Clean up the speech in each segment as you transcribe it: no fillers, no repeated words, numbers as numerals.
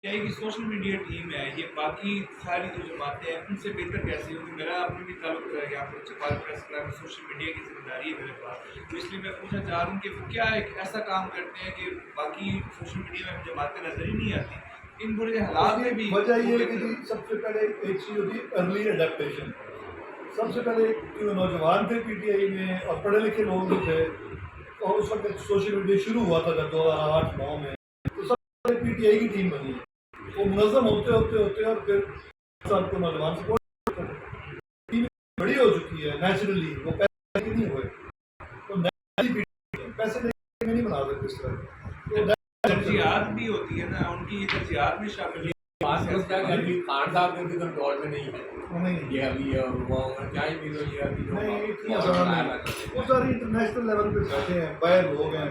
کیا ہے کہ سوشل میڈیا ٹیم ہے یہ باقی ساری جو جماعتیں ہیں ان سے بہتر کیسے ہوگی؟ میرا اپنے بھی تعلق یہاں پر چپال پریس کلب میں سوشل میڈیا کی ذمہ داری ہے میرے پاس، تو اس لیے میں پوچھنا چاہ رہا ہوں کہ وہ کیا ایک ایسا کام کرتے ہیں کہ باقی سوشل میڈیا میں جماعتیں نظر ہی نہیں آتی، ان برے حالات میں بھی وجہ یہ ہے کہ بہتر۔ جی سب سے پہلے ایک چیز ہوتی ہے ارلی اڈیپٹیشن. سب سے پہلے جو نوجوان تھے پی ٹی آئی میں اور پڑھے لکھے لوگ بھی تھے، اور اس وقت سوشل میڈیا شروع ہوا تھا جب 2008-9 میں، تو سب سے پہلے پی ٹی آئی کی ٹیم بنی ہے. وہ منظم ہوتے ہوتے ہوتے اور پھر سب کو نوجوان سپورٹ کرتے تھے. ٹیم بڑی ہو چکی ہے نیچرلی، وہ پیسے کے نہیں ہوئے، تو نیچرلی پیسے میں نہیں بنا سکتے اس طرح. ترجیحات بھی ہوتی ہے نا، ان کی ترجیحات میں شامل ہے۔ بات ہوتا ہے کہ ابھی خان صاحب کے بھی کنٹرول میں نہیں ہے، یہ ابھی وہ کیا ہی بھی یہ ابھی جو وہ سارے انٹرنیشنل لیول پہ بیٹھے ہیں، باہر لوگ ہیں،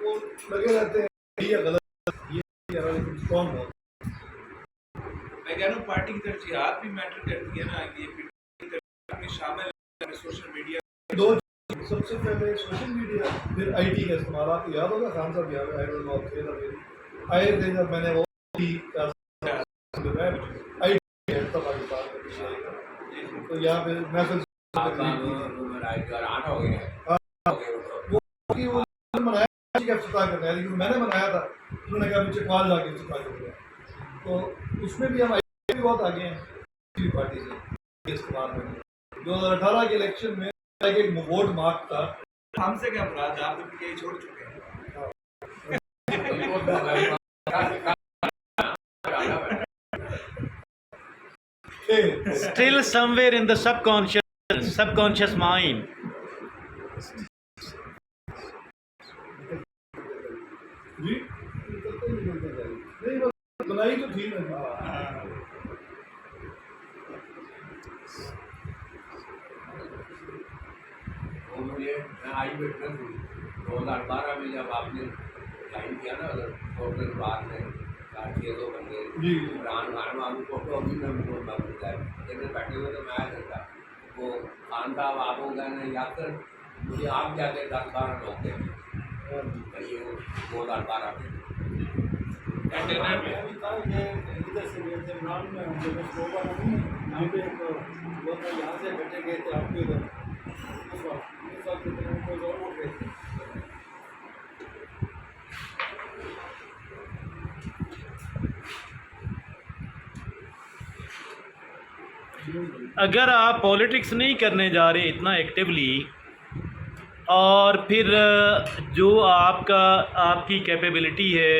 وہ لگے رہتے ہیں یہ غلط یہ لیکن اسٹرانگ ہو. میں کہہ رہا ہوں پارٹی کی ترجیحات بھی میٹر کرتی ہے نا، کہ یہ ترجیحات میں شامل ہے سوشل میڈیا. دو چیز، سب سے پہلے سوشل میڈیا، پھر آئی ٹی کا استعمال. آپ کو یاد ہوگا خان صاحب یاد آئے تھے جب میں نے وہ آئی ٹی تھا پاکستان کا پی ٹی آئی کا، تو یہاں پہ محفل آنا ہو گیا وہ منایا افتتاح کرنا ہے، لیکن میں نے منایا تھا، انہوں نے کہا مجھے چکوال جا کے افتتاح کر دیا. تو اس میں بھی ہم آئی بھی بہت آگے ہیں پارٹی سے استعمال میں. 2018 کے الیکشن میں ایک ووٹ مارک تھا. ہم سے کیا مراد ہے؟ آپ تو پی ٹی آئی چھوڑ چکے ہیں. Still somewhere in the subconscious mind. جی نہیں بنائی تو تھی نا. مجھے آئی وٹنس ہوئی 2012 میں جب آپ نے جوائن کیا نا ٹوٹل بعد میں 600 بندے عمران خان معلوم فوٹو ابھی میں ان کو بیٹھے ہوئے تو میں آیا کرتا وہ خان صاحب آپ کو کہنا یا پھر مجھے آپ جاتے 10-12 لوگ تھے 2012 میں. اگر آپ پولیٹکس نہیں کرنے جا رہے اتنا ایکٹیولی، اور پھر جو آپ کی کیپیبلٹی ہے،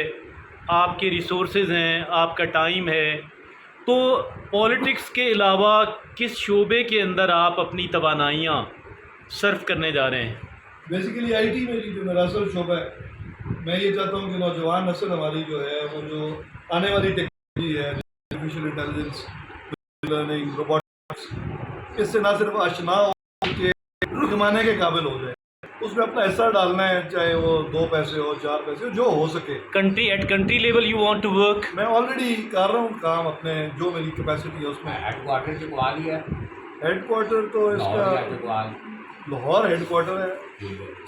آپ کے ریسورسز ہیں، آپ کا ٹائم ہے، تو پولیٹکس کے علاوہ کس شعبے کے اندر آپ اپنی توانائیاں صرف کرنے جا رہے ہیں؟ بیسیکلی آئی ٹی میں جو میرا اصل شعبہ ہے، میں یہ چاہتا ہوں کہ نوجوان نسل ہماری جو ہے وہ جو آنے والی ٹیکنالوجی ہے، آرٹیفیشیل انٹیلیجنس، لرننگ، روبوٹکس، اس سے نہ صرف آشنا ہو کہ زمانے کے قابل ہو جائے، اس میں اپنا حصہ ڈالنا ہے، چاہے وہ 2 پیسے ہو 4 پیسے ہو، جو ہو سکے. Country level you want to work? میں آلریڈی کر رہا ہوں کام اپنے جو میری کیپیسٹی ہے اس میں. ہیڈ کوارٹر سے کو آ لیا ہیڈ کوارٹر تو اس کا لاہور ہیڈ کوارٹر ہے،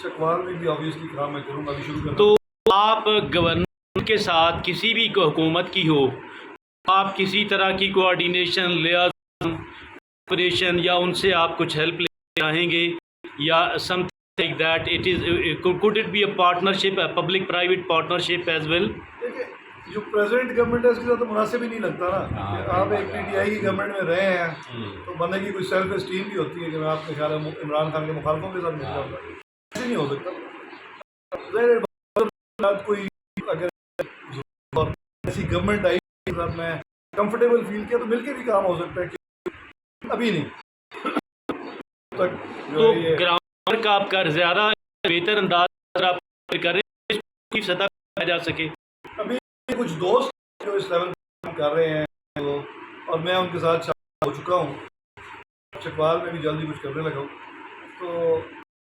چکوال میں بھی آبویسلی کام میں کروں گا، ابھی شروع کرنا. تو آپ گورنمنٹ کے ساتھ کسی بھی حکومت کی ہو، آپ کسی طرح کی کوآرڈینیشن، لیازن، آپریشن، یا ان سے آپ کچھ ہیلپ لینا چاہیں گے یا some like that, it is could it be a partnership, a public private partnership as well؟ دیکھیے جو پریزنٹ گورنمنٹ ہے اس کے ساتھ تو مناسب ہی نہیں لگتا نا کہ آپ ایک پی ٹی آئی کی گورنمنٹ میں رہے ہیں تو بندے کی کوئی سیلف اسٹیم بھی ہوتی ہے کہ میں آپ کے خیال میں عمران خان کے مخالفوں کے ساتھ مل جاؤں گا، ایسے نہیں ہو سکتا. کوئی اگر ایسی گورنمنٹ آئی کے ساتھ میں کمفرٹیبل فیل کیا تو مل کے بھی کام ہو سکتا ہے، کہ ابھی نہیں تو گراؤنڈ کا آپ کا زیادہ بہتر انداز آپ کر رہے ہیں سطح پہ جا سکے. ابھی کچھ دوست جو اس لیول پہ کر رہے ہیں اور میں ان کے ساتھ شامل ہو چکا ہوں، چکوال میں بھی جلدی کچھ کرنے لگا ہوں، تو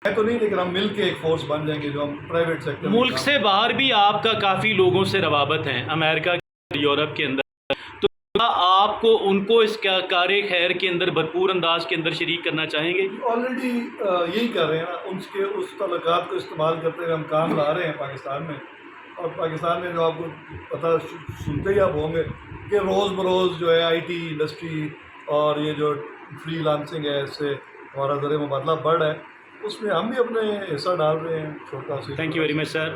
میں تو نہیں، لیکن ہم مل کے ایک فورس بن جائیں گے جو ہم پرائیویٹ سیکٹر. ملک سے باہر بھی آپ کا کافی لوگوں سے روابط ہیں، امریکہ یورپ کے اندر، تو آپ کو ان کو اس کار خیر کے اندر بھرپور انداز کے اندر شریک کرنا چاہیں گے؟ آلریڈی یہی کر رہے ہیں نا، اس تعلقات کو استعمال کرتے ہوئے ہم کام لا رہے ہیں پاکستان میں، اور پاکستان میں جو آپ کو پتہ سنتے ہی آپ ہوں گے کہ روز بروز جو ہے آئی ٹی انڈسٹری اور یہ جو فری لانسنگ ہے اس سے ہمارا ذریعہ مبادلہ بڑھ ہے، اس میں ہم بھی اپنے حصہ ڈال رہے ہیں چھوٹا سی. Thank you very much sir.